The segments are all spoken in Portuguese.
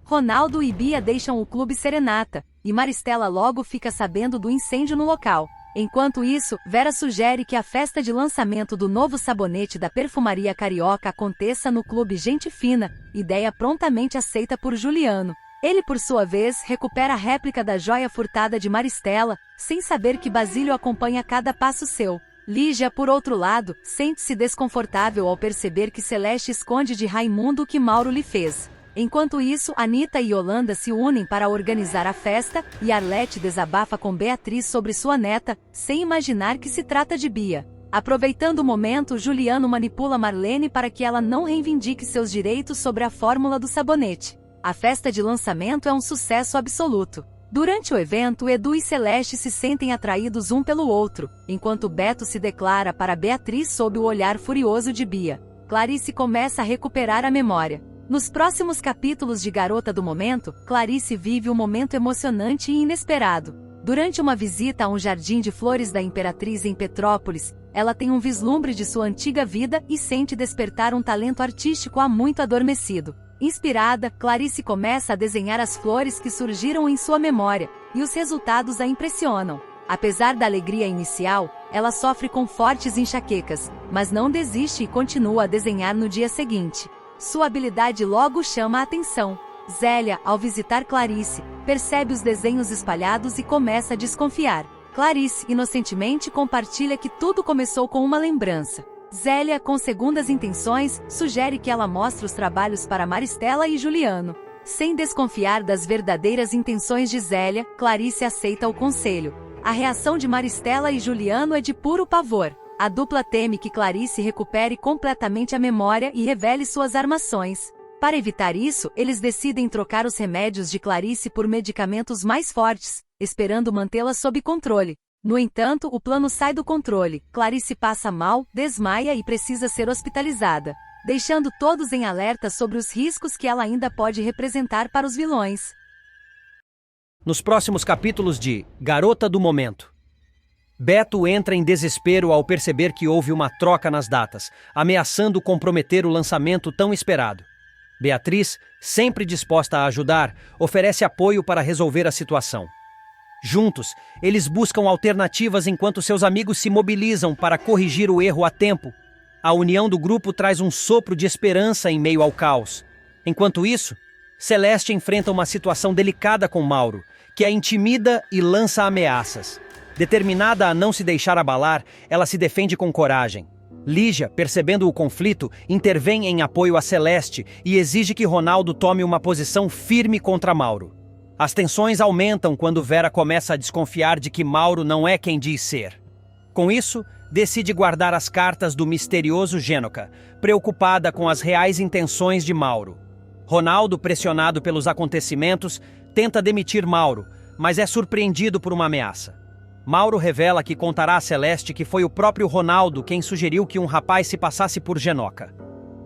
Ronaldo e Bia deixam o clube Serenata, e Maristela logo fica sabendo do incêndio no local. Enquanto isso, Vera sugere que a festa de lançamento do novo sabonete da perfumaria carioca aconteça no clube Gente Fina, ideia prontamente aceita por Juliano. Ele, por sua vez, recupera a réplica da joia furtada de Maristela, sem saber que Basílio acompanha cada passo seu. Lígia, por outro lado, sente-se desconfortável ao perceber que Celeste esconde de Raimundo o que Mauro lhe fez. Enquanto isso, Anita e Yolanda se unem para organizar a festa, e Arlete desabafa com Beatriz sobre sua neta, sem imaginar que se trata de Bia. Aproveitando o momento, Juliano manipula Marlene para que ela não reivindique seus direitos sobre a fórmula do sabonete. A festa de lançamento é um sucesso absoluto. Durante o evento, Edu e Celeste se sentem atraídos um pelo outro, enquanto Beto se declara para Beatriz sob o olhar furioso de Bia. Clarice começa a recuperar a memória. Nos próximos capítulos de Garota do Momento, Clarice vive um momento emocionante e inesperado. Durante uma visita a um jardim de flores da Imperatriz em Petrópolis, ela tem um vislumbre de sua antiga vida e sente despertar um talento artístico há muito adormecido. Inspirada, Clarice começa a desenhar as flores que surgiram em sua memória, e os resultados a impressionam. Apesar da alegria inicial, ela sofre com fortes enxaquecas, mas não desiste e continua a desenhar no dia seguinte. Sua habilidade logo chama a atenção. Zélia, ao visitar Clarice, percebe os desenhos espalhados e começa a desconfiar. Clarice, inocentemente, compartilha que tudo começou com uma lembrança. Zélia, com segundas intenções, sugere que ela mostre os trabalhos para Maristela e Juliano. Sem desconfiar das verdadeiras intenções de Zélia, Clarice aceita o conselho. A reação de Maristela e Juliano é de puro pavor. A dupla teme que Clarice recupere completamente a memória e revele suas armações. Para evitar isso, eles decidem trocar os remédios de Clarice por medicamentos mais fortes, esperando mantê-la sob controle. No entanto, o plano sai do controle, Clarice passa mal, desmaia e precisa ser hospitalizada, deixando todos em alerta sobre os riscos que ela ainda pode representar para os vilões. Nos próximos capítulos de Garota do Momento, Beto entra em desespero ao perceber que houve uma troca nas datas, ameaçando comprometer o lançamento tão esperado. Beatriz, sempre disposta a ajudar, oferece apoio para resolver a situação. Juntos, eles buscam alternativas enquanto seus amigos se mobilizam para corrigir o erro a tempo. A união do grupo traz um sopro de esperança em meio ao caos. Enquanto isso, Celeste enfrenta uma situação delicada com Mauro, que a intimida e lança ameaças. Determinada a não se deixar abalar, ela se defende com coragem. Lígia, percebendo o conflito, intervém em apoio a Celeste e exige que Ronaldo tome uma posição firme contra Mauro. As tensões aumentam quando Vera começa a desconfiar de que Mauro não é quem diz ser. Com isso, decide guardar as cartas do misterioso Gênoca, preocupada com as reais intenções de Mauro. Ronaldo, pressionado pelos acontecimentos, tenta demitir Mauro, mas é surpreendido por uma ameaça. Mauro revela que contará a Celeste que foi o próprio Ronaldo quem sugeriu que um rapaz se passasse por Gênoca.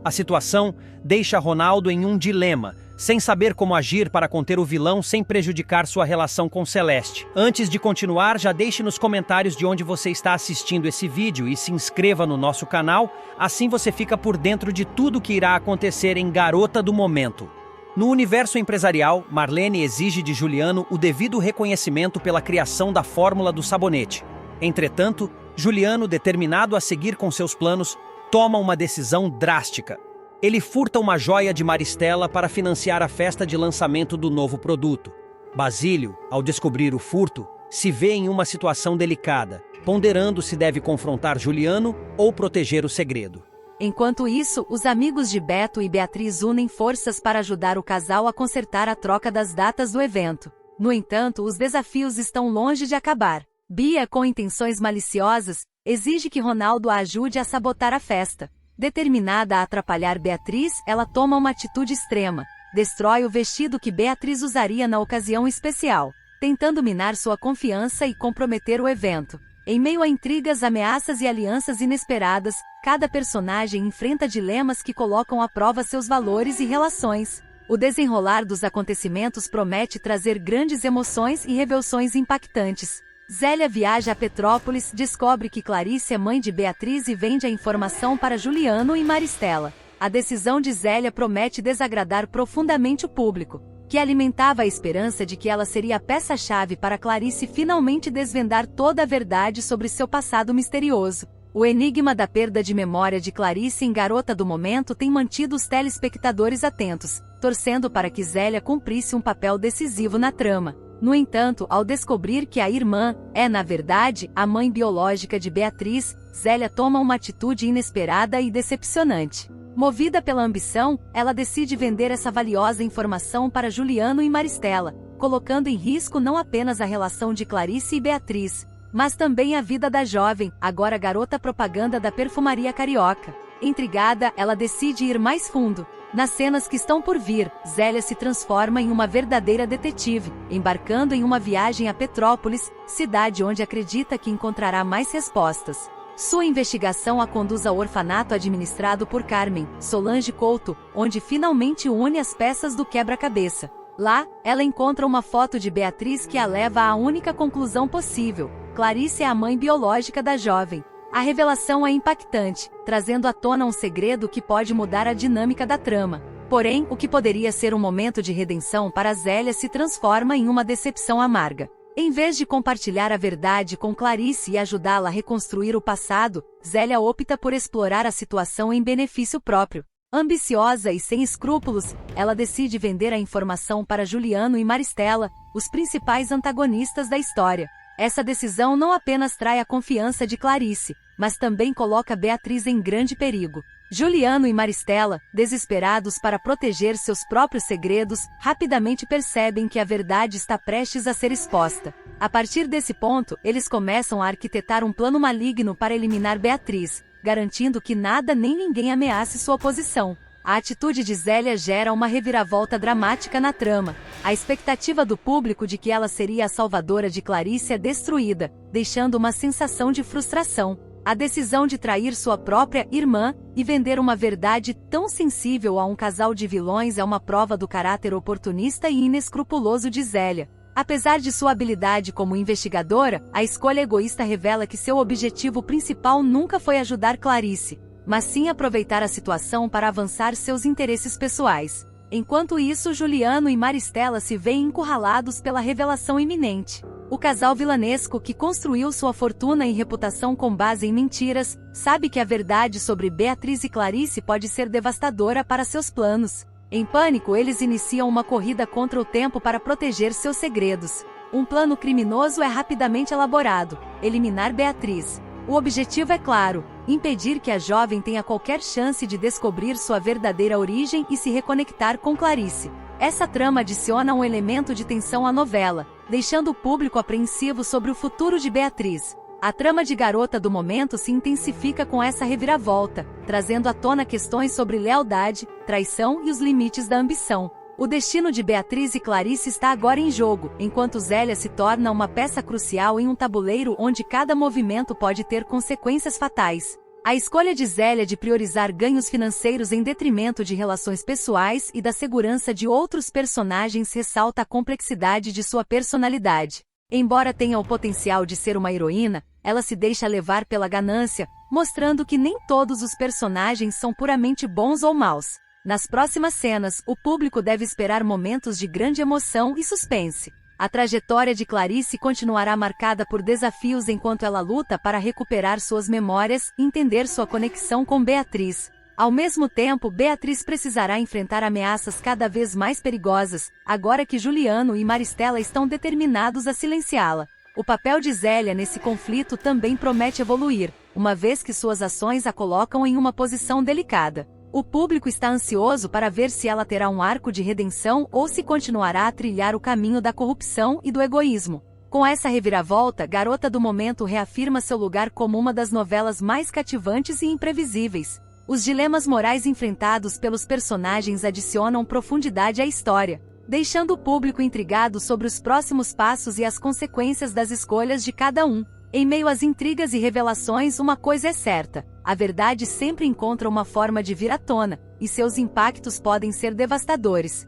A situação deixa Ronaldo em um dilema, sem saber como agir para conter o vilão sem prejudicar sua relação com Celeste. Antes de continuar, já deixe nos comentários de onde você está assistindo esse vídeo e se inscreva no nosso canal, assim você fica por dentro de tudo que irá acontecer em Garota do Momento. No universo empresarial, Marlene exige de Juliano o devido reconhecimento pela criação da fórmula do sabonete. Entretanto, Juliano, determinado a seguir com seus planos, toma uma decisão drástica. Ele furta uma joia de Maristela para financiar a festa de lançamento do novo produto. Basílio, ao descobrir o furto, se vê em uma situação delicada, ponderando se deve confrontar Juliano ou proteger o segredo. Enquanto isso, os amigos de Beto e Beatriz unem forças para ajudar o casal a consertar a troca das datas do evento. No entanto, os desafios estão longe de acabar. Bia, com intenções maliciosas, exige que Ronaldo a ajude a sabotar a festa. Determinada a atrapalhar Beatriz, ela toma uma atitude extrema. Destrói o vestido que Beatriz usaria na ocasião especial, tentando minar sua confiança e comprometer o evento. Em meio a intrigas, ameaças e alianças inesperadas, cada personagem enfrenta dilemas que colocam à prova seus valores e relações. O desenrolar dos acontecimentos promete trazer grandes emoções e revelações impactantes. Zélia viaja a Petrópolis, descobre que Clarice é mãe de Beatriz e vende a informação para Juliano e Maristela. A decisão de Zélia promete desagradar profundamente o público. que alimentava a esperança de que ela seria a peça-chave para Clarice finalmente desvendar toda a verdade sobre seu passado misterioso. O enigma da perda de memória de Clarice em Garota do Momento tem mantido os telespectadores atentos, torcendo para que Zélia cumprisse um papel decisivo na trama. No entanto, ao descobrir que a irmã é, na verdade, a mãe biológica de Beatriz, Zélia toma uma atitude inesperada e decepcionante. Movida pela ambição, ela decide vender essa valiosa informação para Juliano e Maristela, colocando em risco não apenas a relação de Clarice e Beatriz, mas também a vida da jovem, agora garota propaganda da perfumaria carioca. Intrigada, ela decide ir mais fundo. Nas cenas que estão por vir, Zélia se transforma em uma verdadeira detetive, embarcando em uma viagem a Petrópolis, cidade onde acredita que encontrará mais respostas. Sua investigação a conduz ao orfanato administrado por Carmen, Solange Couto, onde finalmente une as peças do quebra-cabeça. Lá, ela encontra uma foto de Beatriz que a leva à única conclusão possível: Clarice é a mãe biológica da jovem. A revelação é impactante, trazendo à tona um segredo que pode mudar a dinâmica da trama. Porém, o que poderia ser um momento de redenção para Zélia se transforma em uma decepção amarga. Em vez de compartilhar a verdade com Clarice e ajudá-la a reconstruir o passado, Zélia opta por explorar a situação em benefício próprio. Ambiciosa e sem escrúpulos, ela decide vender a informação para Juliano e Maristela, os principais antagonistas da história. Essa decisão não apenas trai a confiança de Clarice, mas também coloca Beatriz em grande perigo. Juliano e Maristela, desesperados para proteger seus próprios segredos, rapidamente percebem que a verdade está prestes a ser exposta. A partir desse ponto, eles começam a arquitetar um plano maligno para eliminar Beatriz, garantindo que nada nem ninguém ameace sua posição. A atitude de Zélia gera uma reviravolta dramática na trama. A expectativa do público de que ela seria a salvadora de Clarice é destruída, deixando uma sensação de frustração. A decisão de trair sua própria irmã e vender uma verdade tão sensível a um casal de vilões é uma prova do caráter oportunista e inescrupuloso de Zélia. Apesar de sua habilidade como investigadora, a escolha egoísta revela que seu objetivo principal nunca foi ajudar Clarice, mas sim aproveitar a situação para avançar seus interesses pessoais. Enquanto isso, Juliano e Maristela se veem encurralados pela revelação iminente. O casal vilanesco que construiu sua fortuna e reputação com base em mentiras, sabe que a verdade sobre Beatriz e Clarice pode ser devastadora para seus planos. Em pânico, eles iniciam uma corrida contra o tempo para proteger seus segredos. Um plano criminoso é rapidamente elaborado: eliminar Beatriz. O objetivo é claro: impedir que a jovem tenha qualquer chance de descobrir sua verdadeira origem e se reconectar com Clarice. Essa trama adiciona um elemento de tensão à novela, deixando o público apreensivo sobre o futuro de Beatriz. A trama de Garota do Momento se intensifica com essa reviravolta, trazendo à tona questões sobre lealdade, traição e os limites da ambição. O destino de Beatriz e Clarice está agora em jogo, enquanto Zélia se torna uma peça crucial em um tabuleiro onde cada movimento pode ter consequências fatais. A escolha de Zélia de priorizar ganhos financeiros em detrimento de relações pessoais e da segurança de outros personagens ressalta a complexidade de sua personalidade. Embora tenha o potencial de ser uma heroína, ela se deixa levar pela ganância, mostrando que nem todos os personagens são puramente bons ou maus. Nas próximas cenas, o público deve esperar momentos de grande emoção e suspense. A trajetória de Clarice continuará marcada por desafios enquanto ela luta para recuperar suas memórias e entender sua conexão com Beatriz. Ao mesmo tempo, Beatriz precisará enfrentar ameaças cada vez mais perigosas, agora que Juliano e Maristela estão determinados a silenciá-la. O papel de Zélia nesse conflito também promete evoluir, uma vez que suas ações a colocam em uma posição delicada. O público está ansioso para ver se ela terá um arco de redenção ou se continuará a trilhar o caminho da corrupção e do egoísmo. Com essa reviravolta, Garota do Momento reafirma seu lugar como uma das novelas mais cativantes e imprevisíveis. Os dilemas morais enfrentados pelos personagens adicionam profundidade à história, deixando o público intrigado sobre os próximos passos e as consequências das escolhas de cada um. Em meio às intrigas e revelações, uma coisa é certa: a verdade sempre encontra uma forma de vir à tona, e seus impactos podem ser devastadores.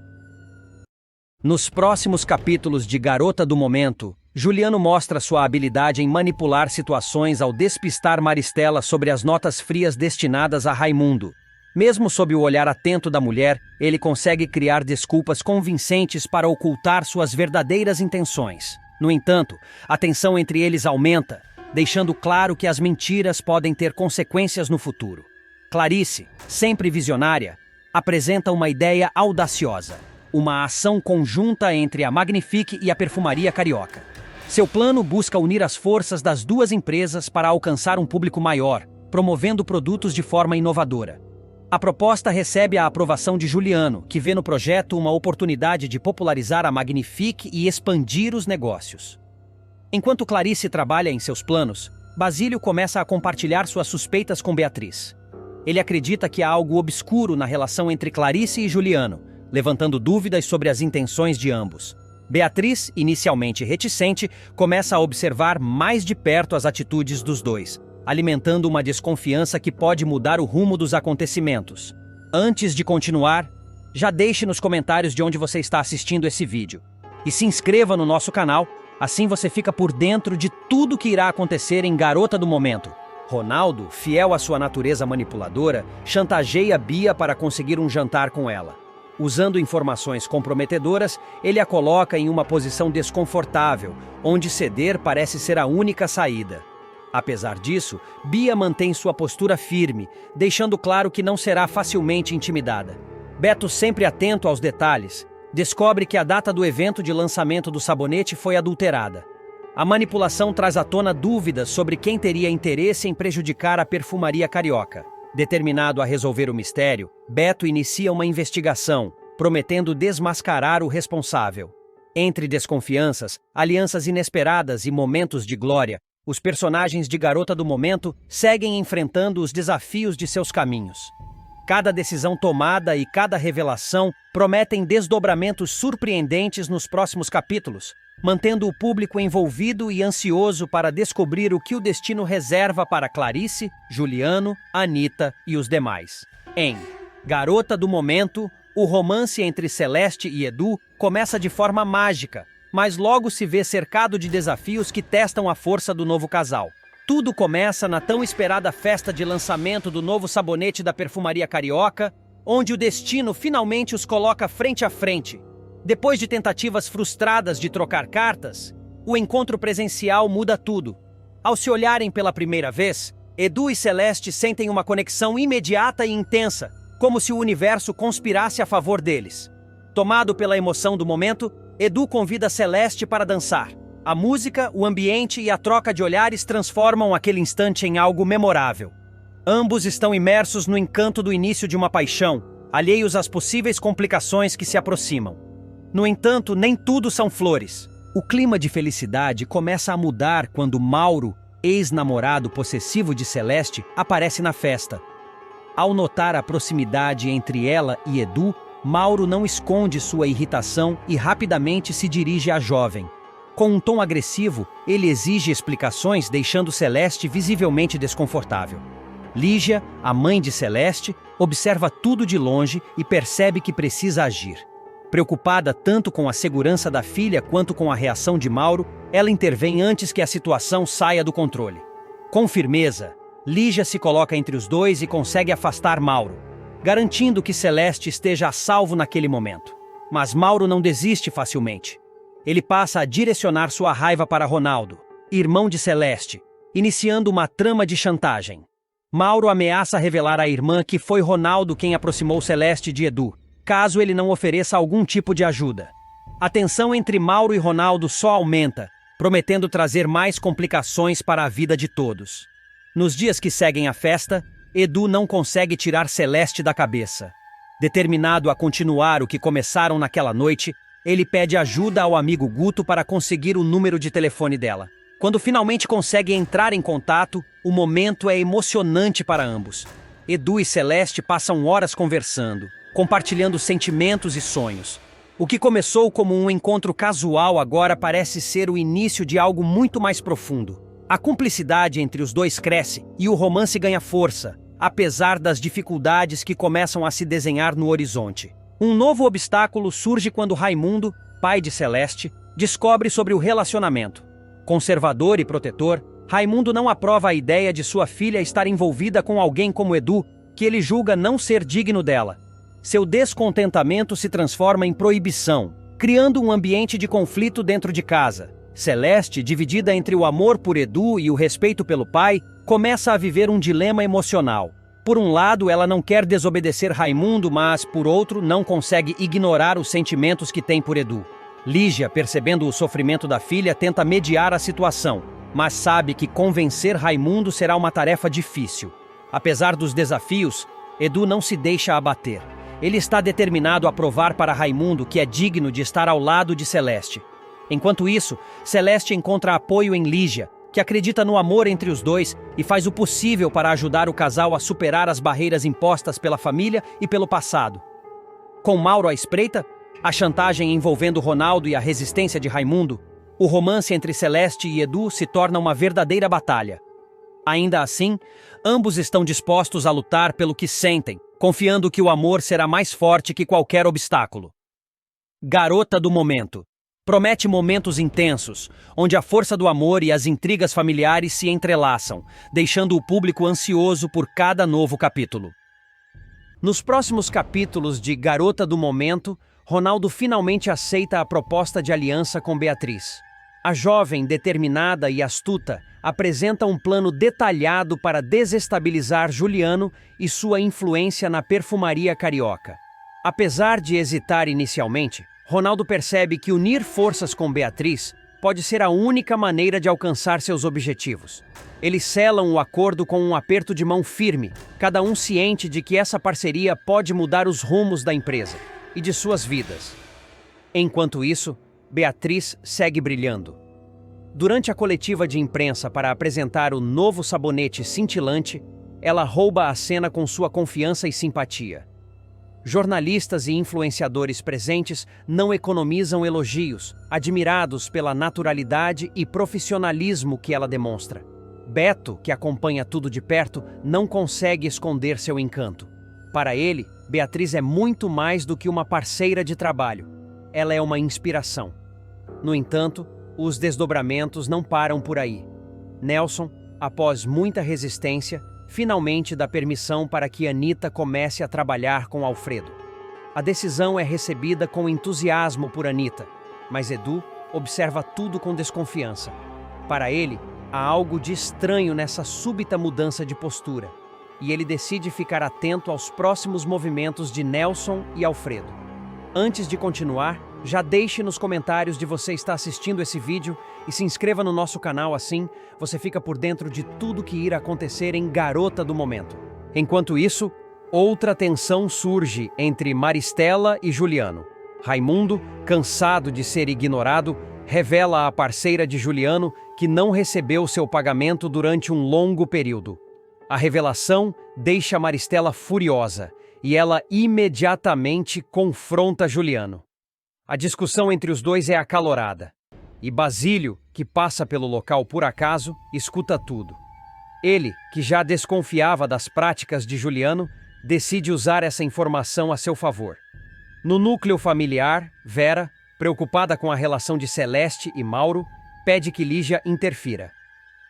Nos próximos capítulos de Garota do Momento, Juliano mostra sua habilidade em manipular situações ao despistar Maristela sobre as notas frias destinadas a Raimundo. Mesmo sob o olhar atento da mulher, ele consegue criar desculpas convincentes para ocultar suas verdadeiras intenções. No entanto, a tensão entre eles aumenta, deixando claro que as mentiras podem ter consequências no futuro. Clarice, sempre visionária, apresenta uma ideia audaciosa: uma ação conjunta entre a Magnifique e a Perfumaria Carioca. Seu plano busca unir as forças das duas empresas para alcançar um público maior, promovendo produtos de forma inovadora. A proposta recebe a aprovação de Juliano, que vê no projeto uma oportunidade de popularizar a Magnifique e expandir os negócios. Enquanto Clarice trabalha em seus planos, Basílio começa a compartilhar suas suspeitas com Beatriz. Ele acredita que há algo obscuro na relação entre Clarice e Juliano, levantando dúvidas sobre as intenções de ambos. Beatriz, inicialmente reticente, começa a observar mais de perto as atitudes dos dois, alimentando uma desconfiança que pode mudar o rumo dos acontecimentos. Antes de continuar, já deixe nos comentários de onde você está assistindo esse vídeo. E se inscreva no nosso canal, assim você fica por dentro de tudo que irá acontecer em Garota do Momento. Ronaldo, fiel à sua natureza manipuladora, chantageia Bia para conseguir um jantar com ela. Usando informações comprometedoras, ele a coloca em uma posição desconfortável, onde ceder parece ser a única saída. Apesar disso, Bia mantém sua postura firme, deixando claro que não será facilmente intimidada. Beto, sempre atento aos detalhes, descobre que a data do evento de lançamento do sabonete foi adulterada. A manipulação traz à tona dúvidas sobre quem teria interesse em prejudicar a Perfumaria Carioca. Determinado a resolver o mistério, Beto inicia uma investigação, prometendo desmascarar o responsável. Entre desconfianças, alianças inesperadas e momentos de glória, os personagens de Garota do Momento seguem enfrentando os desafios de seus caminhos. Cada decisão tomada e cada revelação prometem desdobramentos surpreendentes nos próximos capítulos, mantendo o público envolvido e ansioso para descobrir o que o destino reserva para Clarice, Juliano, Anitta e os demais. Em Garota do Momento, o romance entre Celeste e Edu começa de forma mágica, mas logo se vê cercado de desafios que testam a força do novo casal. Tudo começa na tão esperada festa de lançamento do novo sabonete da Perfumaria Carioca, onde o destino finalmente os coloca frente a frente. Depois de tentativas frustradas de trocar cartas, o encontro presencial muda tudo. Ao se olharem pela primeira vez, Edu e Celeste sentem uma conexão imediata e intensa, como se o universo conspirasse a favor deles. Tomado pela emoção do momento, Edu convida Celeste para dançar. A música, o ambiente e a troca de olhares transformam aquele instante em algo memorável. Ambos estão imersos no encanto do início de uma paixão, alheios às possíveis complicações que se aproximam. No entanto, nem tudo são flores. O clima de felicidade começa a mudar quando Mauro, ex-namorado possessivo de Celeste, aparece na festa. Ao notar a proximidade entre ela e Edu, Mauro não esconde sua irritação e rapidamente se dirige à jovem. Com um tom agressivo, ele exige explicações, deixando Celeste visivelmente desconfortável. Lígia, a mãe de Celeste, observa tudo de longe e percebe que precisa agir. Preocupada tanto com a segurança da filha quanto com a reação de Mauro, ela intervém antes que a situação saia do controle. Com firmeza, Lígia se coloca entre os dois e consegue afastar Mauro, garantindo que Celeste esteja a salvo naquele momento. Mas Mauro não desiste facilmente. Ele passa a direcionar sua raiva para Ronaldo, irmão de Celeste, iniciando uma trama de chantagem. Mauro ameaça revelar à irmã que foi Ronaldo quem aproximou Celeste de Edu, caso ele não ofereça algum tipo de ajuda. A tensão entre Mauro e Ronaldo só aumenta, prometendo trazer mais complicações para a vida de todos. Nos dias que seguem a festa, Edu não consegue tirar Celeste da cabeça. Determinado a continuar o que começaram naquela noite, ele pede ajuda ao amigo Guto para conseguir o número de telefone dela. Quando finalmente consegue entrar em contato, o momento é emocionante para ambos. Edu e Celeste passam horas conversando, compartilhando sentimentos e sonhos. O que começou como um encontro casual agora parece ser o início de algo muito mais profundo. A cumplicidade entre os dois cresce e o romance ganha força, apesar das dificuldades que começam a se desenhar no horizonte. Um novo obstáculo surge quando Raimundo, pai de Celeste, descobre sobre o relacionamento. Conservador e protetor, Raimundo não aprova a ideia de sua filha estar envolvida com alguém como Edu, que ele julga não ser digno dela. Seu descontentamento se transforma em proibição, criando um ambiente de conflito dentro de casa. Celeste, dividida entre o amor por Edu e o respeito pelo pai, começa a viver um dilema emocional. Por um lado, ela não quer desobedecer Raimundo, mas, por outro, não consegue ignorar os sentimentos que tem por Edu. Lígia, percebendo o sofrimento da filha, tenta mediar a situação, mas sabe que convencer Raimundo será uma tarefa difícil. Apesar dos desafios, Edu não se deixa abater. Ele está determinado a provar para Raimundo que é digno de estar ao lado de Celeste. Enquanto isso, Celeste encontra apoio em Lígia, que acredita no amor entre os dois e faz o possível para ajudar o casal a superar as barreiras impostas pela família e pelo passado. Com Mauro à espreita, a chantagem envolvendo Ronaldo e a resistência de Raimundo, o romance entre Celeste e Edu se torna uma verdadeira batalha. Ainda assim, ambos estão dispostos a lutar pelo que sentem, confiando que o amor será mais forte que qualquer obstáculo. Garota do Momento promete momentos intensos, onde a força do amor e as intrigas familiares se entrelaçam, deixando o público ansioso por cada novo capítulo. Nos próximos capítulos de Garota do Momento, Ronaldo finalmente aceita a proposta de aliança com Beatriz. A jovem, determinada e astuta, apresenta um plano detalhado para desestabilizar Juliano e sua influência na perfumaria carioca. Apesar de hesitar inicialmente, Ronaldo percebe que unir forças com Beatriz pode ser a única maneira de alcançar seus objetivos. Eles selam o acordo com um aperto de mão firme, cada um ciente de que essa parceria pode mudar os rumos da empresa e de suas vidas. Enquanto isso, Beatriz segue brilhando. Durante a coletiva de imprensa para apresentar o novo sabonete cintilante, ela rouba a cena com sua confiança e simpatia. Jornalistas e influenciadores presentes não economizam elogios, admirados pela naturalidade e profissionalismo que ela demonstra. Beto, que acompanha tudo de perto, não consegue esconder seu encanto. Para ele, Beatriz é muito mais do que uma parceira de trabalho. Ela é uma inspiração. No entanto, os desdobramentos não param por aí. Nelson, após muita resistência, finalmente dá permissão para que Anita comece a trabalhar com Alfredo. A decisão é recebida com entusiasmo por Anita, mas Edu observa tudo com desconfiança. Para ele, há algo de estranho nessa súbita mudança de postura, e ele decide ficar atento aos próximos movimentos de Nelson e Alfredo. Antes de continuar, já deixe nos comentários de você estar assistindo esse vídeo e se inscreva no nosso canal, assim você fica por dentro de tudo que irá acontecer em Garota do Momento. Enquanto isso, outra tensão surge entre Maristela e Juliano. Raimundo, cansado de ser ignorado, revela à parceira de Juliano que não recebeu seu pagamento durante um longo período. A revelação deixa Maristela furiosa e ela imediatamente confronta Juliano. A discussão entre os dois é acalorada, e Basílio, que passa pelo local por acaso, escuta tudo. Ele, que já desconfiava das práticas de Juliano, decide usar essa informação a seu favor. No núcleo familiar, Vera, preocupada com a relação de Celeste e Mauro, pede que Lígia interfira.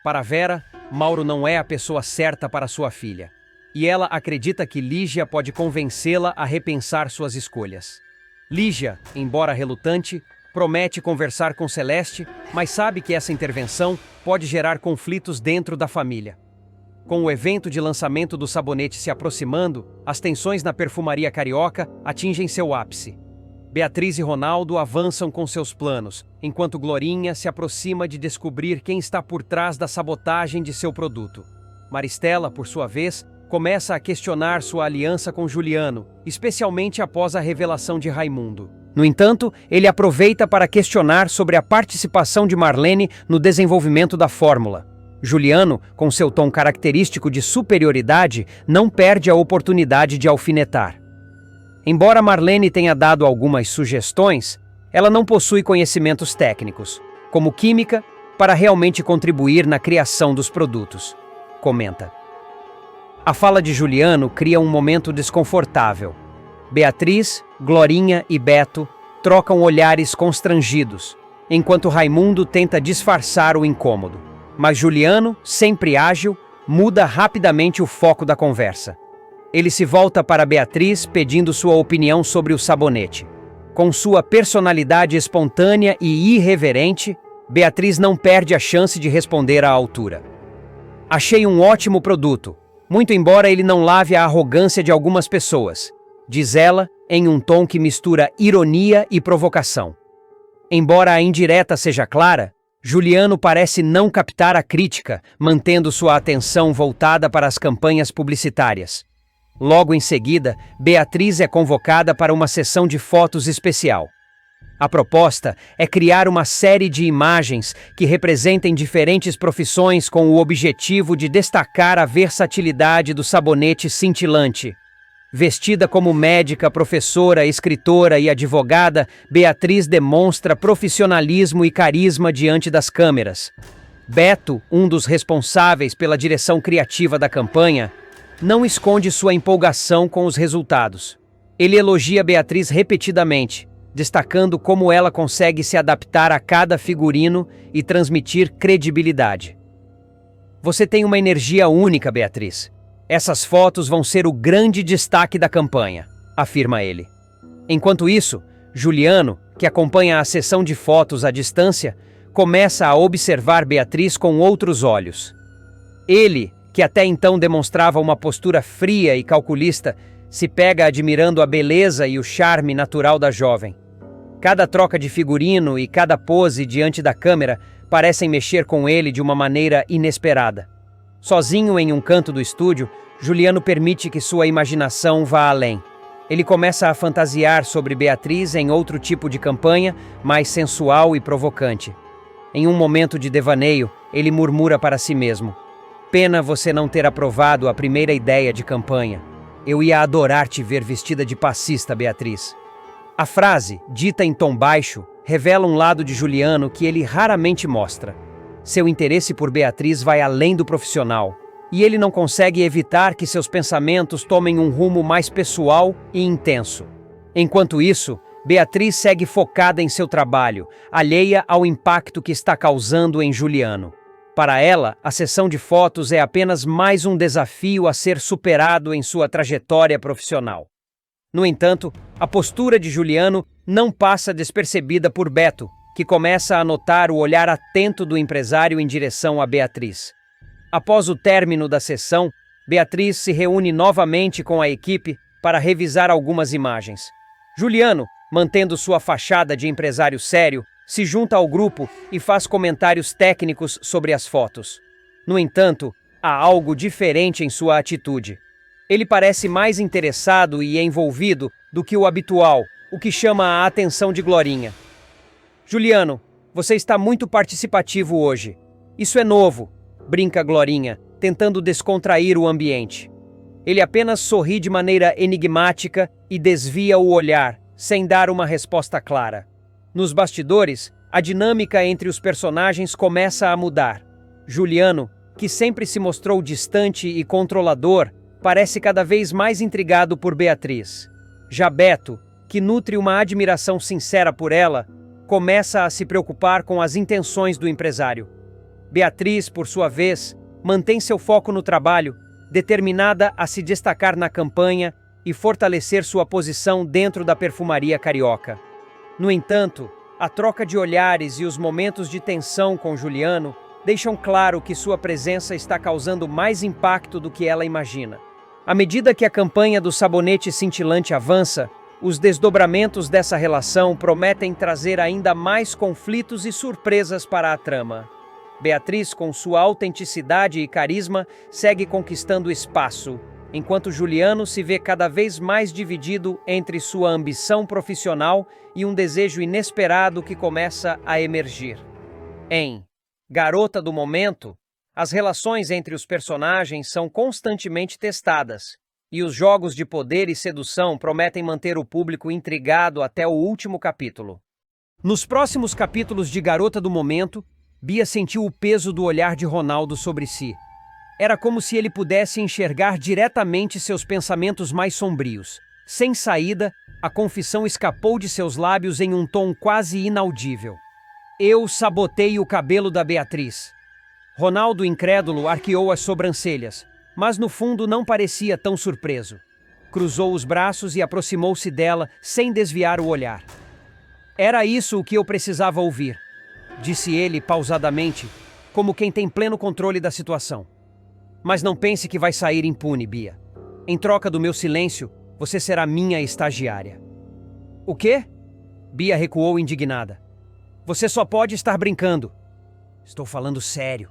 Para Vera, Mauro não é a pessoa certa para sua filha, e ela acredita que Lígia pode convencê-la a repensar suas escolhas. Lígia, embora relutante, promete conversar com Celeste, mas sabe que essa intervenção pode gerar conflitos dentro da família. Com o evento de lançamento do sabonete se aproximando, as tensões na perfumaria carioca atingem seu ápice. Beatriz e Ronaldo avançam com seus planos, enquanto Glorinha se aproxima de descobrir quem está por trás da sabotagem de seu produto. Maristela, por sua vez, começa a questionar sua aliança com Juliano, especialmente após a revelação de Raimundo. No entanto, ele aproveita para questionar sobre a participação de Marlene no desenvolvimento da fórmula. Juliano, com seu tom característico de superioridade, não perde a oportunidade de alfinetar. Embora Marlene tenha dado algumas sugestões, ela não possui conhecimentos técnicos, como química, para realmente contribuir na criação dos produtos, comenta. A fala de Juliano cria um momento desconfortável. Beatriz, Glorinha e Beto trocam olhares constrangidos, enquanto Raimundo tenta disfarçar o incômodo. Mas Juliano, sempre ágil, muda rapidamente o foco da conversa. Ele se volta para Beatriz pedindo sua opinião sobre o sabonete. Com sua personalidade espontânea e irreverente, Beatriz não perde a chance de responder à altura. Achei um ótimo produto, muito embora ele não lave a arrogância de algumas pessoas, diz ela em um tom que mistura ironia e provocação. Embora a indireta seja clara, Juliano parece não captar a crítica, mantendo sua atenção voltada para as campanhas publicitárias. Logo em seguida, Beatriz é convocada para uma sessão de fotos especial. A proposta é criar uma série de imagens que representem diferentes profissões com o objetivo de destacar a versatilidade do sabonete cintilante. Vestida como médica, professora, escritora e advogada, Beatriz demonstra profissionalismo e carisma diante das câmeras. Beto, um dos responsáveis pela direção criativa da campanha, não esconde sua empolgação com os resultados. Ele elogia Beatriz repetidamente, destacando como ela consegue se adaptar a cada figurino e transmitir credibilidade. Você tem uma energia única, Beatriz. Essas fotos vão ser o grande destaque da campanha, afirma ele. Enquanto isso, Juliano, que acompanha a sessão de fotos à distância, começa a observar Beatriz com outros olhos. Ele, que até então demonstrava uma postura fria e calculista, se pega admirando a beleza e o charme natural da jovem. Cada troca de figurino e cada pose diante da câmera parecem mexer com ele de uma maneira inesperada. Sozinho em um canto do estúdio, Juliano permite que sua imaginação vá além. Ele começa a fantasiar sobre Beatriz em outro tipo de campanha, mais sensual e provocante. Em um momento de devaneio, ele murmura para si mesmo: "Pena você não ter aprovado a primeira ideia de campanha. Eu ia adorar te ver vestida de passista, Beatriz." A frase, dita em tom baixo, revela um lado de Juliano que ele raramente mostra. Seu interesse por Beatriz vai além do profissional, e ele não consegue evitar que seus pensamentos tomem um rumo mais pessoal e intenso. Enquanto isso, Beatriz segue focada em seu trabalho, alheia ao impacto que está causando em Juliano. Para ela, a sessão de fotos é apenas mais um desafio a ser superado em sua trajetória profissional. No entanto, a postura de Juliano não passa despercebida por Beto, que começa a notar o olhar atento do empresário em direção a Beatriz. Após o término da sessão, Beatriz se reúne novamente com a equipe para revisar algumas imagens. Juliano, mantendo sua fachada de empresário sério, se junta ao grupo e faz comentários técnicos sobre as fotos. No entanto, há algo diferente em sua atitude. Ele parece mais interessado e envolvido do que o habitual, o que chama a atenção de Glorinha. "Juliano, você está muito participativo hoje. Isso é novo", brinca Glorinha, tentando descontrair o ambiente. Ele apenas sorri de maneira enigmática e desvia o olhar, sem dar uma resposta clara. Nos bastidores, a dinâmica entre os personagens começa a mudar. Juliano, que sempre se mostrou distante e controlador, parece cada vez mais intrigado por Beatriz. Já Beto, que nutre uma admiração sincera por ela, começa a se preocupar com as intenções do empresário. Beatriz, por sua vez, mantém seu foco no trabalho, determinada a se destacar na campanha e fortalecer sua posição dentro da perfumaria carioca. No entanto, a troca de olhares e os momentos de tensão com Juliano deixam claro que sua presença está causando mais impacto do que ela imagina. À medida que a campanha do sabonete cintilante avança, os desdobramentos dessa relação prometem trazer ainda mais conflitos e surpresas para a trama. Beatriz, com sua autenticidade e carisma, segue conquistando espaço, enquanto Juliano se vê cada vez mais dividido entre sua ambição profissional e um desejo inesperado que começa a emergir. Em Garota do Momento, as relações entre os personagens são constantemente testadas, e os jogos de poder e sedução prometem manter o público intrigado até o último capítulo. Nos próximos capítulos de Garota do Momento, Bia sentiu o peso do olhar de Ronaldo sobre si. Era como se ele pudesse enxergar diretamente seus pensamentos mais sombrios. Sem saída, a confissão escapou de seus lábios em um tom quase inaudível. "Eu sabotei o cabelo da Beatriz." Ronaldo, incrédulo, arqueou as sobrancelhas. Mas no fundo não parecia tão surpreso. Cruzou os braços e aproximou-se dela sem desviar o olhar. Era isso o que eu precisava ouvir, disse ele pausadamente, como quem tem pleno controle da situação. Mas não pense que vai sair impune, Bia. Em troca do meu silêncio, você será minha estagiária. O quê? Bia recuou indignada. Você só pode estar brincando. Estou falando sério.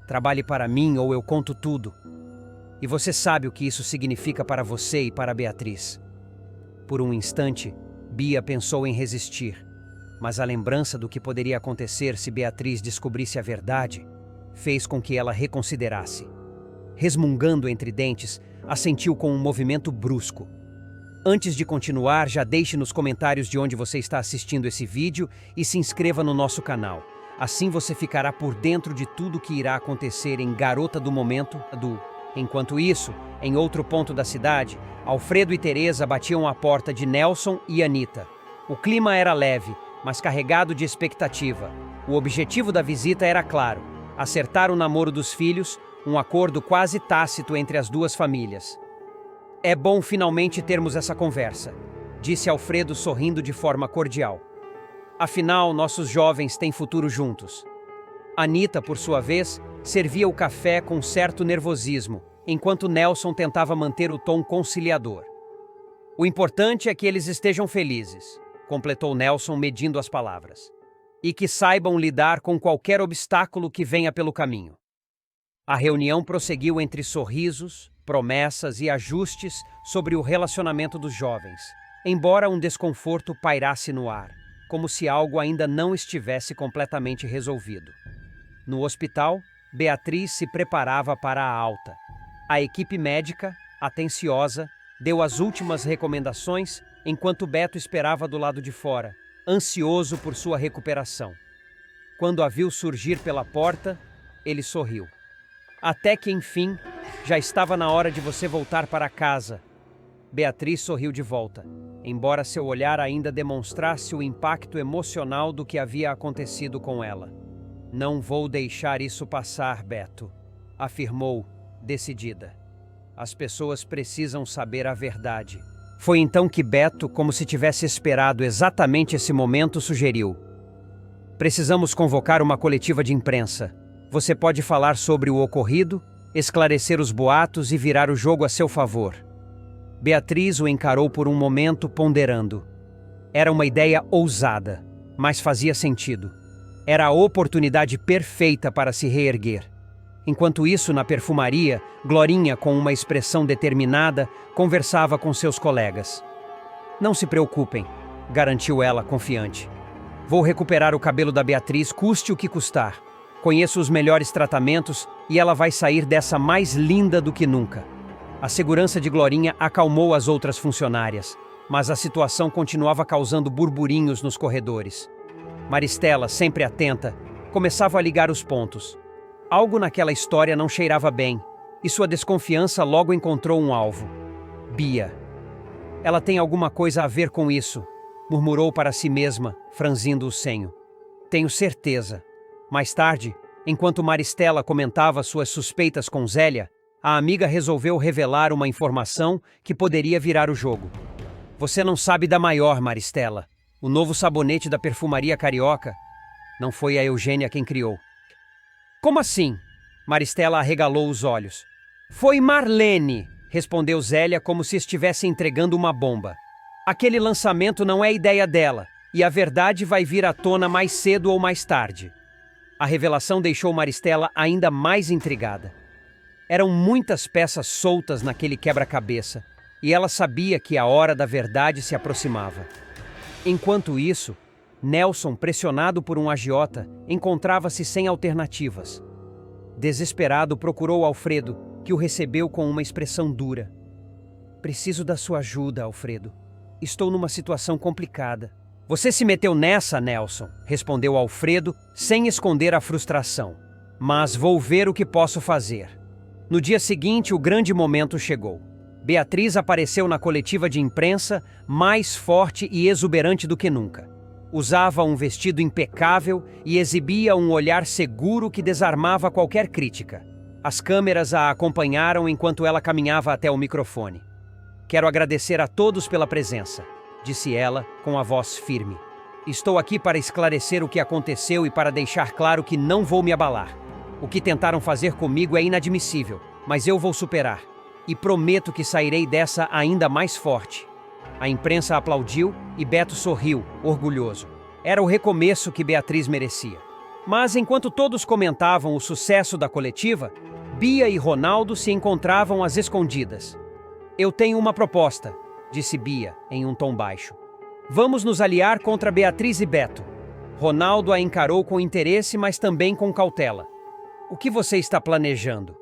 Trabalhe para mim ou eu conto tudo. E você sabe o que isso significa para você e para Beatriz. Por um instante, Bia pensou em resistir, mas a lembrança do que poderia acontecer se Beatriz descobrisse a verdade fez com que ela reconsiderasse. Resmungando entre dentes, assentiu com um movimento brusco. Antes de continuar, já deixe nos comentários de onde você está assistindo esse vídeo e se inscreva no nosso canal. Assim você ficará por dentro de tudo que irá acontecer em Garota do Momento do... Enquanto isso, em outro ponto da cidade, Alfredo e Teresa batiam à porta de Nelson e Anita. O clima era leve, mas carregado de expectativa. O objetivo da visita era claro: acertar o namoro dos filhos, um acordo quase tácito entre as duas famílias. É bom finalmente termos essa conversa, disse Alfredo sorrindo de forma cordial. Afinal, nossos jovens têm futuro juntos. Anita, por sua vez, servia o café com certo nervosismo, enquanto Nelson tentava manter o tom conciliador. O importante é que eles estejam felizes, completou Nelson medindo as palavras, e que saibam lidar com qualquer obstáculo que venha pelo caminho. A reunião prosseguiu entre sorrisos, promessas e ajustes sobre o relacionamento dos jovens, embora um desconforto pairasse no ar, como se algo ainda não estivesse completamente resolvido. No hospital, Beatriz se preparava para a alta. A equipe médica, atenciosa, deu as últimas recomendações, enquanto Beto esperava do lado de fora, ansioso por sua recuperação. Quando a viu surgir pela porta, ele sorriu. Até que, enfim, já estava na hora de você voltar para casa. Beatriz sorriu de volta, embora seu olhar ainda demonstrasse o impacto emocional do que havia acontecido com ela. Não vou deixar isso passar, Beto, afirmou, decidida. As pessoas precisam saber a verdade. Foi então que Beto, como se tivesse esperado exatamente esse momento, sugeriu: precisamos convocar uma coletiva de imprensa. Você pode falar sobre o ocorrido, esclarecer os boatos e virar o jogo a seu favor. Beatriz o encarou por um momento, ponderando. Era uma ideia ousada, mas fazia sentido. Era a oportunidade perfeita para se reerguer. Enquanto isso, na perfumaria, Glorinha, com uma expressão determinada, conversava com seus colegas. Não se preocupem, garantiu ela, confiante. Vou recuperar o cabelo da Beatriz, custe o que custar. Conheço os melhores tratamentos e ela vai sair dessa mais linda do que nunca. A segurança de Glorinha acalmou as outras funcionárias, mas a situação continuava causando burburinhos nos corredores. Maristela, sempre atenta, começava a ligar os pontos. Algo naquela história não cheirava bem, e sua desconfiança logo encontrou um alvo. Bia. Ela tem alguma coisa a ver com isso, murmurou para si mesma, franzindo o senho. Tenho certeza. Mais tarde, enquanto Maristela comentava suas suspeitas com Zélia, a amiga resolveu revelar uma informação que poderia virar o jogo. Você não sabe da maior, Maristela. O novo sabonete da perfumaria carioca. Não foi a Eugênia quem criou. Como assim? Maristela arregalou os olhos. Foi Marlene, respondeu Zélia como se estivesse entregando uma bomba. Aquele lançamento não é ideia dela, e a verdade vai vir à tona mais cedo ou mais tarde. A revelação deixou Maristela ainda mais intrigada. Eram muitas peças soltas naquele quebra-cabeça, e ela sabia que a hora da verdade se aproximava. Enquanto isso, Nelson, pressionado por um agiota, encontrava-se sem alternativas. Desesperado, procurou Alfredo, que o recebeu com uma expressão dura. Preciso da sua ajuda, Alfredo. Estou numa situação complicada. Você se meteu nessa, Nelson, respondeu Alfredo, sem esconder a frustração. Mas vou ver o que posso fazer. No dia seguinte, o grande momento chegou. Beatriz apareceu na coletiva de imprensa mais forte e exuberante do que nunca. Usava um vestido impecável e exibia um olhar seguro que desarmava qualquer crítica. As câmeras a acompanharam enquanto ela caminhava até o microfone. Quero agradecer a todos pela presença, disse ela com a voz firme. Estou aqui para esclarecer o que aconteceu e para deixar claro que não vou me abalar. O que tentaram fazer comigo é inadmissível, mas eu vou superar. E prometo que sairei dessa ainda mais forte. A imprensa aplaudiu e Beto sorriu, orgulhoso. Era o recomeço que Beatriz merecia. Mas enquanto todos comentavam o sucesso da coletiva, Bia e Ronaldo se encontravam às escondidas. Eu tenho uma proposta, disse Bia em um tom baixo. Vamos nos aliar contra Beatriz e Beto. Ronaldo a encarou com interesse, mas também com cautela. O que você está planejando?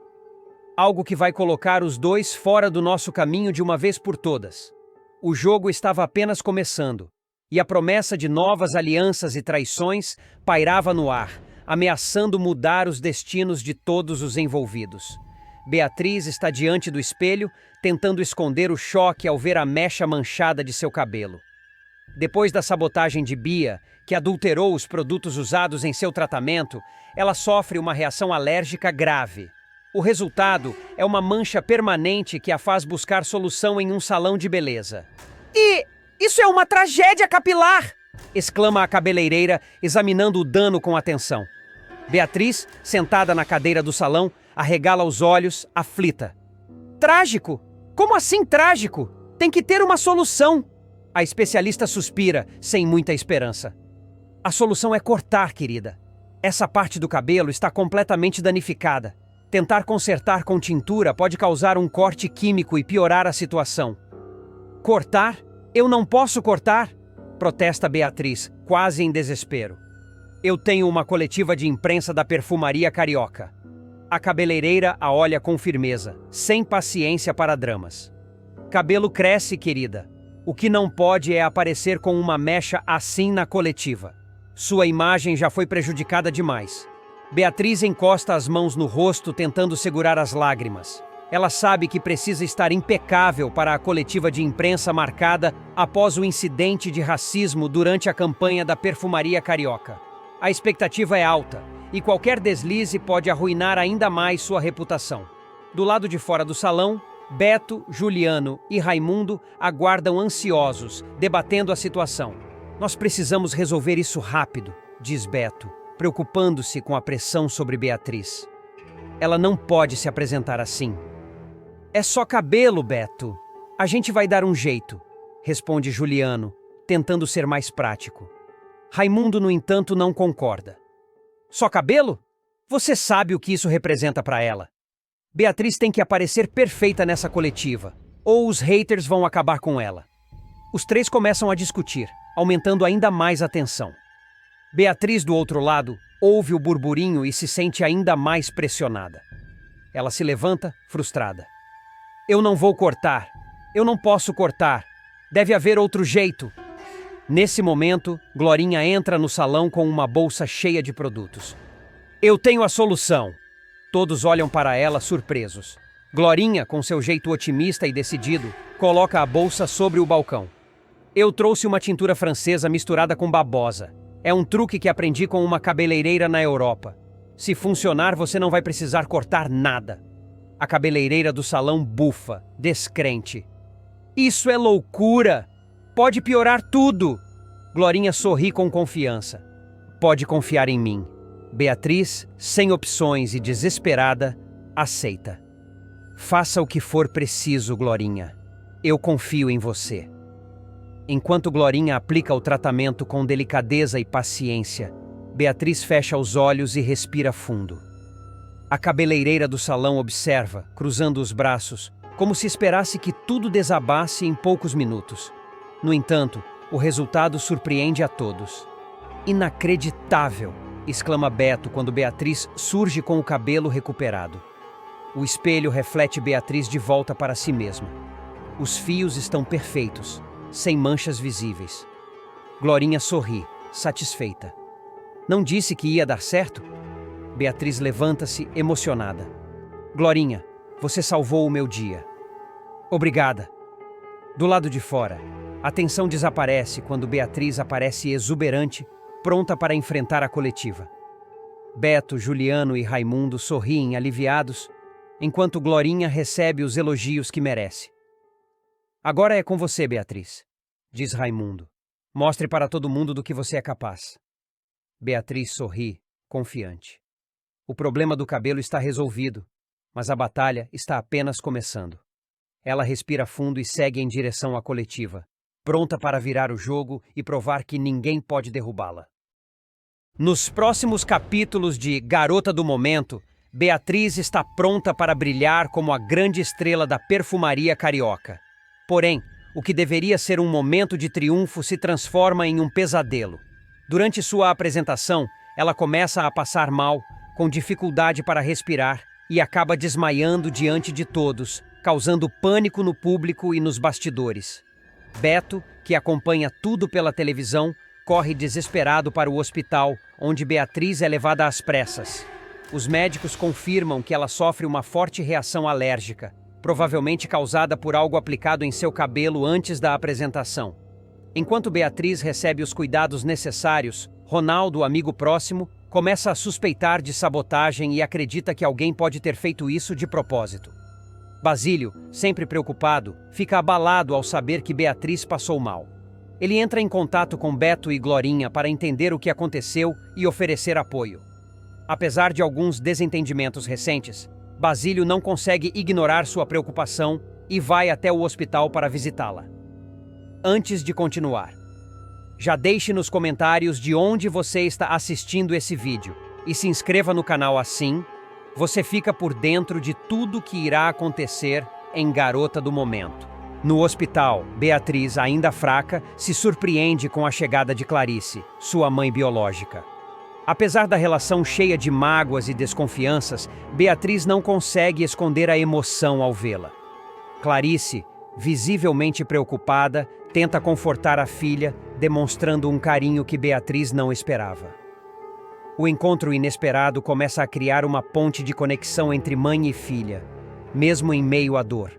Algo que vai colocar os dois fora do nosso caminho de uma vez por todas. O jogo estava apenas começando, e a promessa de novas alianças e traições pairava no ar, ameaçando mudar os destinos de todos os envolvidos. Beatriz está diante do espelho, tentando esconder o choque ao ver a mecha manchada de seu cabelo. Depois da sabotagem de Bia, que adulterou os produtos usados em seu tratamento, ela sofre uma reação alérgica grave. O resultado é uma mancha permanente que a faz buscar solução em um salão de beleza. E isso é uma tragédia capilar! Exclama a cabeleireira, examinando o dano com atenção. Beatriz, sentada na cadeira do salão, arregala os olhos, aflita. Trágico? Como assim trágico? Tem que ter uma solução! A especialista suspira, sem muita esperança. A solução é cortar, querida. Essa parte do cabelo está completamente danificada. Tentar consertar com tintura pode causar um corte químico e piorar a situação. Cortar? Eu não posso cortar? Protesta Beatriz, quase em desespero. Eu tenho uma coletiva de imprensa da Perfumaria Carioca. A cabeleireira a olha com firmeza, sem paciência para dramas. Cabelo cresce, querida. O que não pode é aparecer com uma mecha assim na coletiva. Sua imagem já foi prejudicada demais. Beatriz encosta as mãos no rosto tentando segurar as lágrimas. Ela sabe que precisa estar impecável para a coletiva de imprensa marcada após o incidente de racismo durante a campanha da Perfumaria Carioca. A expectativa é alta e qualquer deslize pode arruinar ainda mais sua reputação. Do lado de fora do salão, Beto, Juliano e Raimundo aguardam ansiosos, debatendo a situação. Nós precisamos resolver isso rápido, diz Beto, preocupando-se com a pressão sobre Beatriz. Ela não pode se apresentar assim. É só cabelo, Beto. A gente vai dar um jeito, responde Juliano, tentando ser mais prático. Raimundo, no entanto, não concorda. Só cabelo? Você sabe o que isso representa para ela. Beatriz tem que aparecer perfeita nessa coletiva, ou os haters vão acabar com ela. Os três começam a discutir, aumentando ainda mais a tensão. Beatriz, do outro lado, ouve o burburinho e se sente ainda mais pressionada. Ela se levanta, frustrada. Eu não vou cortar. Eu não posso cortar. Deve haver outro jeito. Nesse momento, Glorinha entra no salão com uma bolsa cheia de produtos. Eu tenho a solução. Todos olham para ela surpresos. Glorinha, com seu jeito otimista e decidido, coloca a bolsa sobre o balcão. Eu trouxe uma tintura francesa misturada com babosa. É um truque que aprendi com uma cabeleireira na Europa. Se funcionar, você não vai precisar cortar nada. A cabeleireira do salão bufa, descrente. Isso é loucura! Pode piorar tudo! Glorinha sorri com confiança. Pode confiar em mim. Beatriz, sem opções e desesperada, aceita. Faça o que for preciso, Glorinha. Eu confio em você. Enquanto Glorinha aplica o tratamento com delicadeza e paciência, Beatriz fecha os olhos e respira fundo. A cabeleireira do salão observa, cruzando os braços, como se esperasse que tudo desabasse em poucos minutos. No entanto, o resultado surpreende a todos. Inacreditável! Exclama Beto quando Beatriz surge com o cabelo recuperado. O espelho reflete Beatriz de volta para si mesma. Os fios estão perfeitos, sem manchas visíveis. Glorinha sorri, satisfeita. Não disse que ia dar certo? Beatriz levanta-se, emocionada. Glorinha, você salvou o meu dia. Obrigada. Do lado de fora, a tensão desaparece quando Beatriz aparece exuberante, pronta para enfrentar a coletiva. Beto, Juliano e Raimundo sorriem aliviados, enquanto Glorinha recebe os elogios que merece. Agora é com você, Beatriz, diz Raimundo. Mostre para todo mundo do que você é capaz. Beatriz sorri, confiante. O problema do cabelo está resolvido, mas a batalha está apenas começando. Ela respira fundo e segue em direção à coletiva, pronta para virar o jogo e provar que ninguém pode derrubá-la. Nos próximos capítulos de Garota do Momento, Beatriz está pronta para brilhar como a grande estrela da perfumaria carioca. Porém, o que deveria ser um momento de triunfo se transforma em um pesadelo. Durante sua apresentação, ela começa a passar mal, com dificuldade para respirar e acaba desmaiando diante de todos, causando pânico no público e nos bastidores. Beto, que acompanha tudo pela televisão, corre desesperado para o hospital, onde Beatriz é levada às pressas. Os médicos confirmam que ela sofre uma forte reação alérgica, provavelmente causada por algo aplicado em seu cabelo antes da apresentação. Enquanto Beatriz recebe os cuidados necessários, Ronaldo, amigo próximo, começa a suspeitar de sabotagem e acredita que alguém pode ter feito isso de propósito. Basílio, sempre preocupado, fica abalado ao saber que Beatriz passou mal. Ele entra em contato com Beto e Glorinha para entender o que aconteceu e oferecer apoio. Apesar de alguns desentendimentos recentes, Basílio não consegue ignorar sua preocupação e vai até o hospital para visitá-la. Antes de continuar, já deixe nos comentários de onde você está assistindo esse vídeo e se inscreva no canal assim, você fica por dentro de tudo que irá acontecer em Garota do Momento. No hospital, Beatriz, ainda fraca, se surpreende com a chegada de Clarice, sua mãe biológica. Apesar da relação cheia de mágoas e desconfianças, Beatriz não consegue esconder a emoção ao vê-la. Clarice, visivelmente preocupada, tenta confortar a filha, demonstrando um carinho que Beatriz não esperava. O encontro inesperado começa a criar uma ponte de conexão entre mãe e filha, mesmo em meio à dor.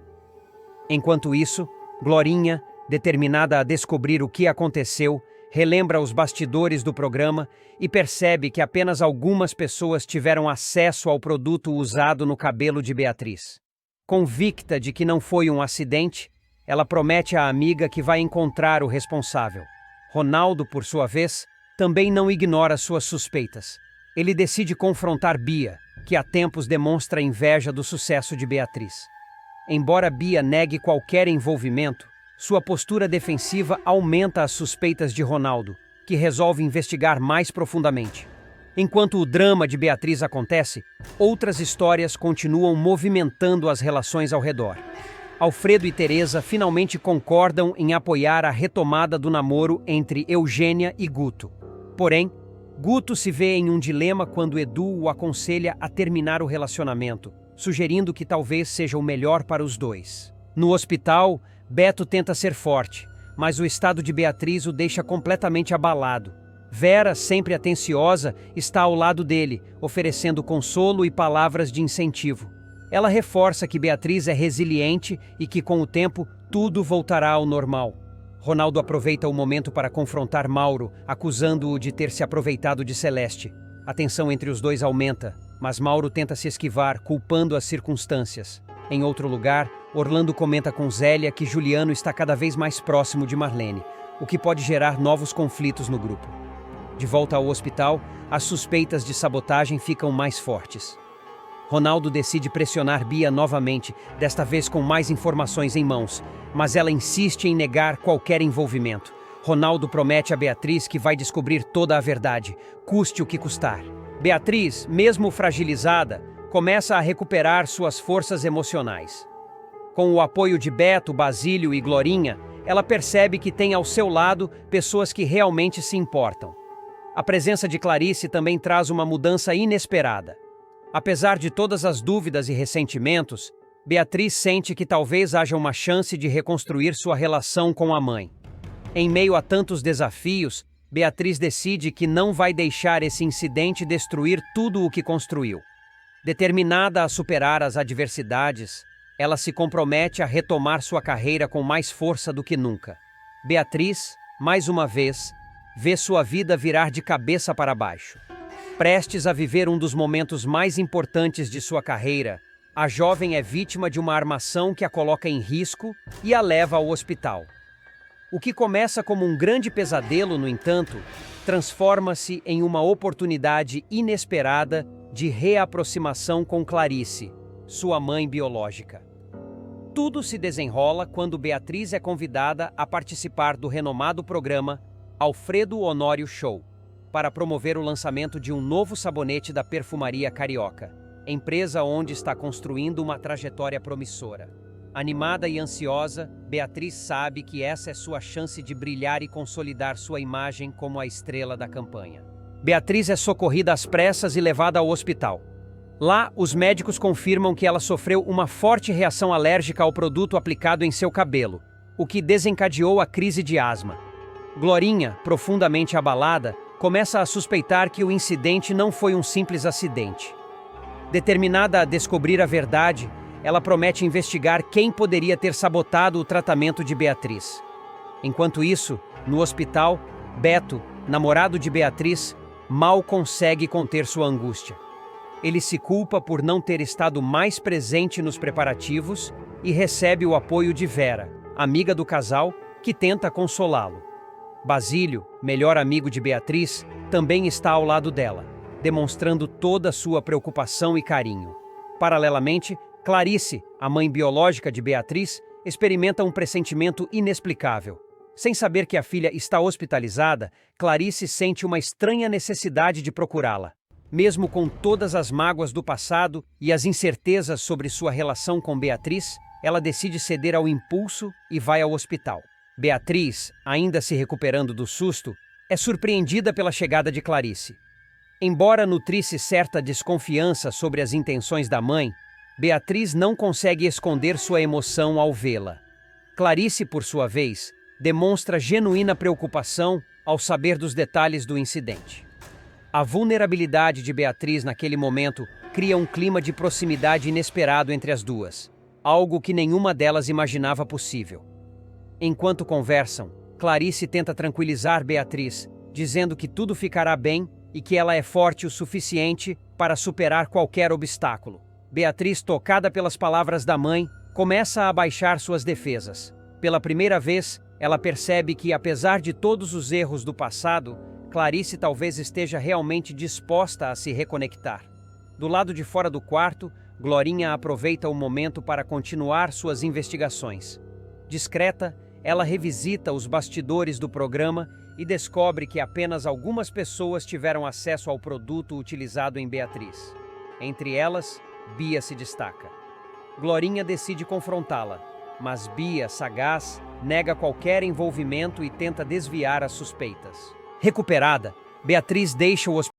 Enquanto isso, Glorinha, determinada a descobrir o que aconteceu, relembra os bastidores do programa e percebe que apenas algumas pessoas tiveram acesso ao produto usado no cabelo de Beatriz. Convicta de que não foi um acidente, ela promete à amiga que vai encontrar o responsável. Ronaldo, por sua vez, também não ignora suas suspeitas. Ele decide confrontar Bia, que há tempos demonstra inveja do sucesso de Beatriz. Embora Bia negue qualquer envolvimento, sua postura defensiva aumenta as suspeitas de Ronaldo, que resolve investigar mais profundamente. Enquanto o drama de Beatriz acontece, outras histórias continuam movimentando as relações ao redor. Alfredo e Teresa finalmente concordam em apoiar a retomada do namoro entre Eugênia e Guto. Porém, Guto se vê em um dilema quando Edu o aconselha a terminar o relacionamento, sugerindo que talvez seja o melhor para os dois. No hospital, Beto tenta ser forte, mas o estado de Beatriz o deixa completamente abalado. Vera, sempre atenciosa, está ao lado dele, oferecendo consolo e palavras de incentivo. Ela reforça que Beatriz é resiliente e que, com o tempo, tudo voltará ao normal. Ronaldo aproveita o momento para confrontar Mauro, acusando-o de ter se aproveitado de Celeste. A tensão entre os dois aumenta, mas Mauro tenta se esquivar, culpando as circunstâncias. Em outro lugar, Orlando comenta com Zélia que Juliano está cada vez mais próximo de Marlene, o que pode gerar novos conflitos no grupo. De volta ao hospital, as suspeitas de sabotagem ficam mais fortes. Ronaldo decide pressionar Bia novamente, desta vez com mais informações em mãos, mas ela insiste em negar qualquer envolvimento. Ronaldo promete a Beatriz que vai descobrir toda a verdade, custe o que custar. Beatriz, mesmo fragilizada, começa a recuperar suas forças emocionais. Com o apoio de Beto, Basílio e Glorinha, ela percebe que tem ao seu lado pessoas que realmente se importam. A presença de Clarice também traz uma mudança inesperada. Apesar de todas as dúvidas e ressentimentos, Beatriz sente que talvez haja uma chance de reconstruir sua relação com a mãe. Em meio a tantos desafios, Beatriz decide que não vai deixar esse incidente destruir tudo o que construiu. Determinada a superar as adversidades, ela se compromete a retomar sua carreira com mais força do que nunca. Beatriz, mais uma vez, vê sua vida virar de cabeça para baixo. Prestes a viver um dos momentos mais importantes de sua carreira, a jovem é vítima de uma armação que a coloca em risco e a leva ao hospital. O que começa como um grande pesadelo, no entanto, transforma-se em uma oportunidade inesperada de reaproximação com Clarice, sua mãe biológica. Tudo se desenrola quando Beatriz é convidada a participar do renomado programa Alfredo Honório Show, para promover o lançamento de um novo sabonete da Perfumaria Carioca, empresa onde está construindo uma trajetória promissora. Animada e ansiosa, Beatriz sabe que essa é sua chance de brilhar e consolidar sua imagem como a estrela da campanha. Beatriz é socorrida às pressas e levada ao hospital. Lá, os médicos confirmam que ela sofreu uma forte reação alérgica ao produto aplicado em seu cabelo, o que desencadeou a crise de asma. Glorinha, profundamente abalada, começa a suspeitar que o incidente não foi um simples acidente. Determinada a descobrir a verdade, ela promete investigar quem poderia ter sabotado o tratamento de Beatriz. Enquanto isso, no hospital, Beto, namorado de Beatriz, mal consegue conter sua angústia. Ele se culpa por não ter estado mais presente nos preparativos e recebe o apoio de Vera, amiga do casal, que tenta consolá-lo. Basílio, melhor amigo de Beatriz, também está ao lado dela, demonstrando toda a sua preocupação e carinho. Paralelamente, Clarice, a mãe biológica de Beatriz, experimenta um pressentimento inexplicável. Sem saber que a filha está hospitalizada, Clarice sente uma estranha necessidade de procurá-la. Mesmo com todas as mágoas do passado e as incertezas sobre sua relação com Beatriz, ela decide ceder ao impulso e vai ao hospital. Beatriz, ainda se recuperando do susto, é surpreendida pela chegada de Clarice. Embora nutrisse certa desconfiança sobre as intenções da mãe, Beatriz não consegue esconder sua emoção ao vê-la. Clarice, por sua vez, demonstra genuína preocupação ao saber dos detalhes do incidente. A vulnerabilidade de Beatriz naquele momento cria um clima de proximidade inesperado entre as duas, algo que nenhuma delas imaginava possível. Enquanto conversam, Clarice tenta tranquilizar Beatriz, dizendo que tudo ficará bem e que ela é forte o suficiente para superar qualquer obstáculo. Beatriz, tocada pelas palavras da mãe, começa a abaixar suas defesas. Pela primeira vez, ela percebe que, apesar de todos os erros do passado, Clarice talvez esteja realmente disposta a se reconectar. Do lado de fora do quarto, Glorinha aproveita o momento para continuar suas investigações. Discreta, ela revisita os bastidores do programa e descobre que apenas algumas pessoas tiveram acesso ao produto utilizado em Beatriz. Entre elas, Bia se destaca. Glorinha decide confrontá-la, mas Bia, sagaz, nega qualquer envolvimento e tenta desviar as suspeitas. Recuperada, Beatriz deixa o hospital